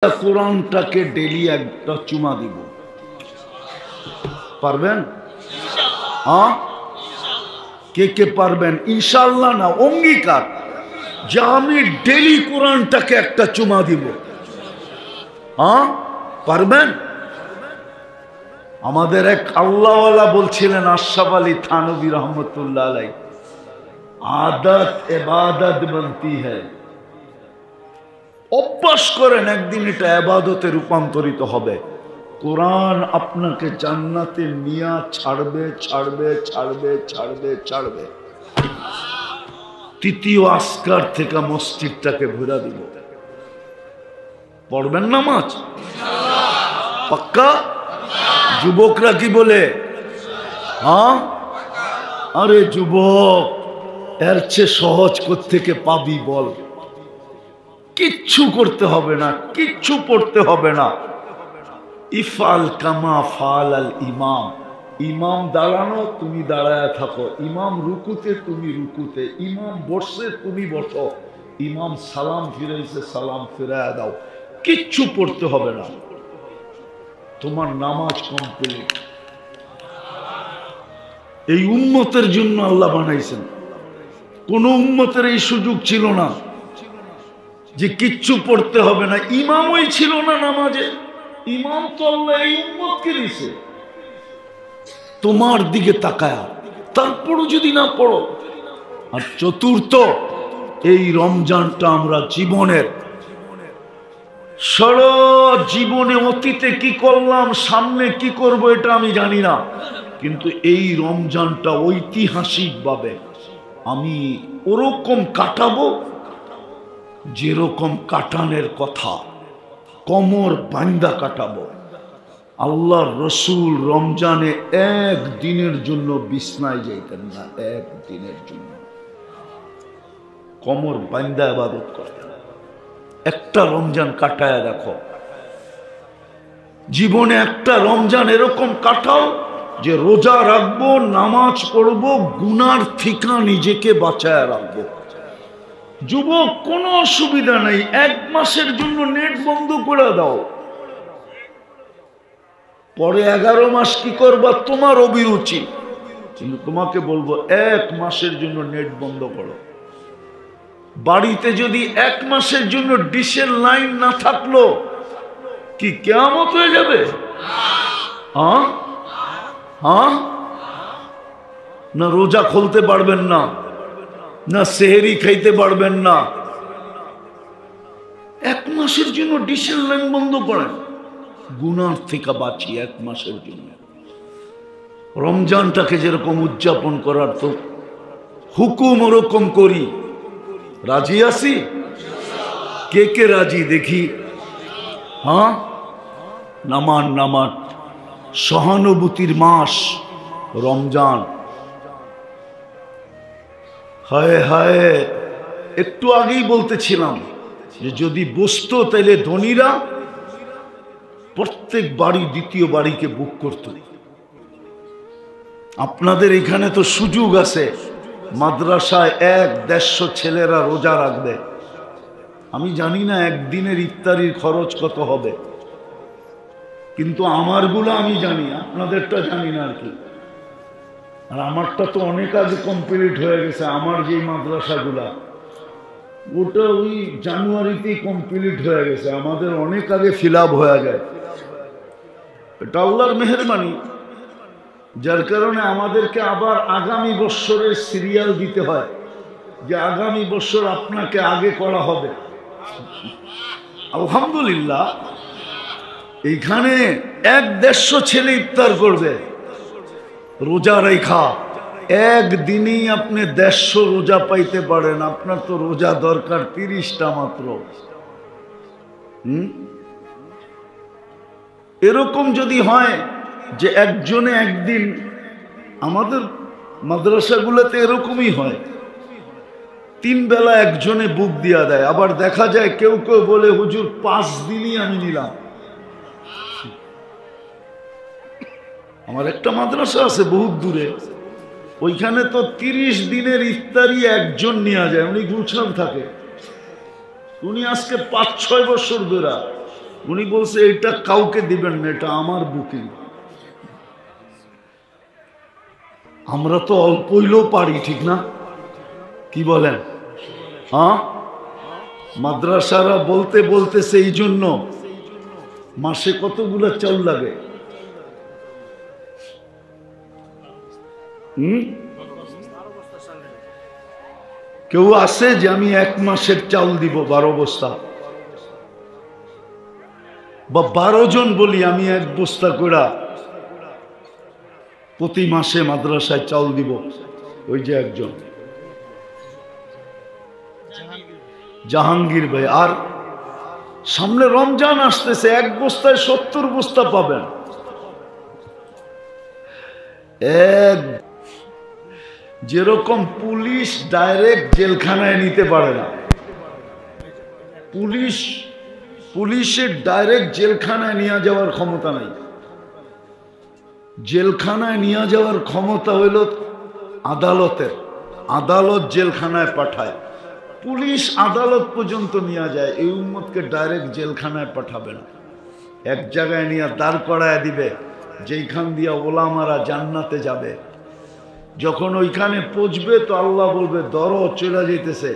কোরআনটাকে ডেলি একটা চুমা দিব, পারবেন? হ্যাঁ, কে কে পারবেন? ইনশাআল্লাহ না, অঙ্গীকার যে আমি ডেলি কোরআনটাকে একটা চুমা দিব। হ্যাঁ, পারবেন? আমাদের এক আল্লাহওয়ালা বলছিলেন, আশরাফ আলী থানভী রহমতুল্লাহ আলাইহি, আদত ইবাদত বনতি হ্যায়। অভ্যাস করেন, একদিন এটা ইবাদতে রূপান্তরিত হবে। কোরআন আপনাকে জান্নাতে নিয়ে ছাড়বে ছাড়বে ছাড়বে ছাড়বে ছাড়বে। তৃতীয় আসকার থেকে মসজিদটাকে ভরা দিব। পড়বেন নামাজ পাক্কা? যুবকরা কি বলে? হ্যাঁ, আরে যুবক, এর চেয়ে সহজ কোত্থেকে পাবি বল? কিচ্ছু করতে হবে না, কিচ্ছু পড়তে হবে না। ইফআল কামা ফাআল আল ইমাম। ইমাম দাঁড়ানো, তুমি দাঁড়ায় থাকো। ইমাম রুকুতে, তুমি রুকুতে। ইমাম বসে, তুমি বসো। ইমাম সালাম ফিরাইছে, সালাম ফিরায় দাও। কিচ্ছু পড়তে হবে না, তোমার নামাজ কমপ্লিট। এই উম্মতের জন্য আল্লাহ বানাইছেন। কোন উম্মতের এই সুযোগ ছিল না যে কিচ্ছু পড়তে হবে না। ইমামই ছিল না নামাজে। ইমাম তো আল্লাহ এই উম্মতকে দিছে তোমার দিকে তাকায়া, তারপরও যদি না পড়ো। আর চতুর্থ, এই রমজানটা আমরা জীবনের সারা জীবনে অতীতে কি করলাম, সামনে কি করব এটা আমি জানি না, কিন্তু এই রমজানটা ঐতিহাসিক ভাবে আমি ওরকম কাটাবো যেরকম কাটানের কথা, কমর বান্দা কাটাবো। আল্লাহর রসুল রমজানে একদিনের জন্য বিছনায় যাইতেন না, একদিনের জন্য কমর বান্দা ইবাদত করতেন। একটা রমজান কাটায় দেখো, জীবনে একটা রমজান এরকম কাটাও যে রোজা রাখবো, নামাজ পড়বো, গুনার থেকে নিজেকে বাঁচায় রাখবো। যুবক, কোনো অসুবিধা নেই, 1 মাসের জন্য নেট বন্ধ করে দাও। পরে 11 মাস কি করবা তোমার অভিরুচি, কিন্তু তোমাকে বলবো 1 মাসের জন্য নেট বন্ধ করো। বাড়িতে যদি 1 মাসের জন্য ডিশের লাইন না থাকলো কি কিয়ামত হয়ে যাবে? হ্যাঁ হ্যাঁ, না রোজা খুলতে পারবেন না, না সেহরি খাইতে পারবেন না। 1 মাসের জন্য ডিশের লাইন বন্ধ করেন, গুনার থেকে বাঁচি 1 মাসের জন্য। রমজানটাকে যেরকম উদযাপন করার তো হুকুম ওরকম করি। রাজি আছি? কে কে রাজি দেখি? হ্যাঁ, নামান নামান। সহানুভূতির মাস রমজান। হায় হায়, একটু আগেই বলতেছিলাম যে যদি বসতো তাহলে ধনীরা প্রত্যেক বাড়ি দ্বিতীয় বাড়িকে বুক করত। আপনাদের এখানে তো সুযোগ আছে, মাদ্রাসায় 100-150 ছেলেরা রোজা রাখবে। আমি জানি না একদিনের ইফতারির খরচ কত হবে, কিন্তু আমারগুলো আমি জানি, আপনাদেরটা জানি না আর কি। আর আমারটা তো অনেক আগে কমপ্লিট হয়ে গেছে। আমার যে মাদ্রাসাগুলা, ওটা ওই জানুয়ারিতেই কমপ্লিট হয়ে গেছে। আমাদের অনেক আগে ফিল আপ হয়ে যায়। এটা আল্লাহর মেহেরবানি, যার কারণে আমাদেরকে আবার আগামী বছরের সিরিয়াল দিতে হয় যে আগামী বছর আপনাকে আগে করা হবে। আলহামদুলিল্লাহ, এইখানে 100-150 ছেলে ইফতার করবে রোজা রেখা। একদিনেই আপনি 150 রোজা পাইতে পারেন। আপনার তো রোজা দরকার 30টা মাত্র। এরকম যদি হয় যে একজনে একদিন, আমাদের মাদ্রাসাগুলোতে এরকমই হয়, 3 বেলা একজনে বুক দিয়া দেয়। আবার দেখা যায় কেউ কেউ বলে হুজুর 5 দিনই আমি নিলাম। আমার একটা মাদ্রাসা আছে বহুত দূরে, ওইখানে তো 30 দিনের ইফতারি একজন নেওয়া যায়। উনি গুলশান থাকে, উনি আজকে 5-6 বছর ধরে উনি বলছে এটা কাউকে দিবেন না, এটা আমার বুকিং। আমরা তো অল্প হইলেও পারি, ঠিক না? কি বলেন? হ্যাঁ, মাদ্রাসারা বলতেছে এই জন্য মাসে কতগুলো চাল লাগে? কেউ আছে যে আমি 1 মাসের চাল দিব 12 বস্তা, বা 12 জন বলি আমি 1 বস্তা করে প্রতি মাসে মাদ্রাসায় চাল দিব? ওই যে একজন জাহাঙ্গীর ভাই। আর সামনে রমজান আসতেছে, 1 বস্তায় 70 বস্তা পাবেন। যেরকম পুলিশ ডাইরেক্ট জেলখানায় নিতে পারে না, পুলিশের ডাইরেক্ট জেলখানায় নিয়ে যাওয়ার ক্ষমতা নাই। জেলখানায় নিয়ে যাওয়ার ক্ষমতা হইল আদালতের। আদালত জেলখানায় পাঠায়, পুলিশ আদালত পর্যন্ত নিয়ে যায়। এই উম্মতকে ডাইরেক্ট জেলখানায় পাঠাবে না, এক জায়গায় নিয়ে দাঁড় করায় দিবে, যেইখান দিয়া ওলামারা জান্নাতে যাবে। যখন ওইখানে পৌঁছবে তো আল্লাহ বলবে ধরো, চলে যেতেছে।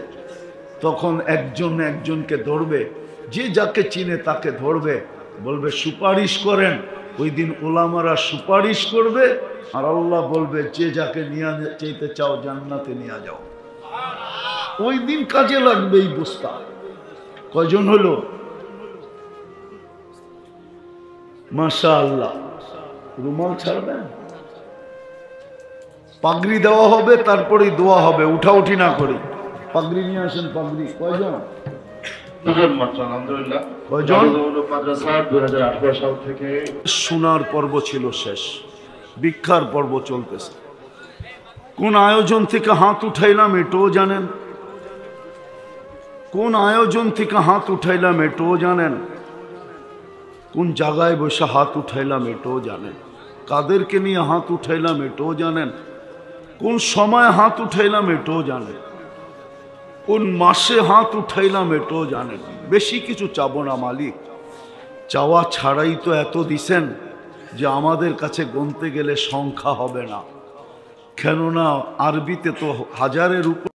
তখন একজন একজনকে ধরবে, যে যাকে চিনে তাকে ধরবে, বলবে সুপারিশ করেন। ওই দিন ওলামারা সুপারিশ করবে, আর আল্লাহ বলবে যে যাকে নিয়ে চাইতে চাও জান্নাতে নিয়ে যাও। ওই দিন কাজে লাগবে এই বস্তা। কয়জন হলো? মাশাআল্লাহ। রুমাল ছাড়বেন, পাগড়ি দেওয়া হবে, তারপরে দোয়া হবে। উঠাউঠি না করি, পাগড়ি নিয়ে আসেন। পাগড়ি কয়জন? শোনার পর্ব ছিল শেষ, ভিক্ষার পর্ব চলতেছে। কোন আয়োজন থেকে হাত উঠাইলাম এটাও জানেন? কোন আয়োজন থেকে হাত উঠাইলাম এটাও জানেন? কোন জায়গায় বসে হাত উঠাইলাম এটাও জানেন? কাদেরকে নিয়ে হাত উঠাইলাম এটাও জানেন? কোন সময় হাত উঠাইলাম এটাও জানেন? কোন মাসে হাত উঠাইলাম এটাও জানেন? বেশি কিছু চাবো না মালিক, চাওয়া ছাড়াই তো এত দিছেন যে আমাদের কাছে গুনতে গেলে সংখ্যা হবে না। কেননা আরবিতে তো 1000-এর উপর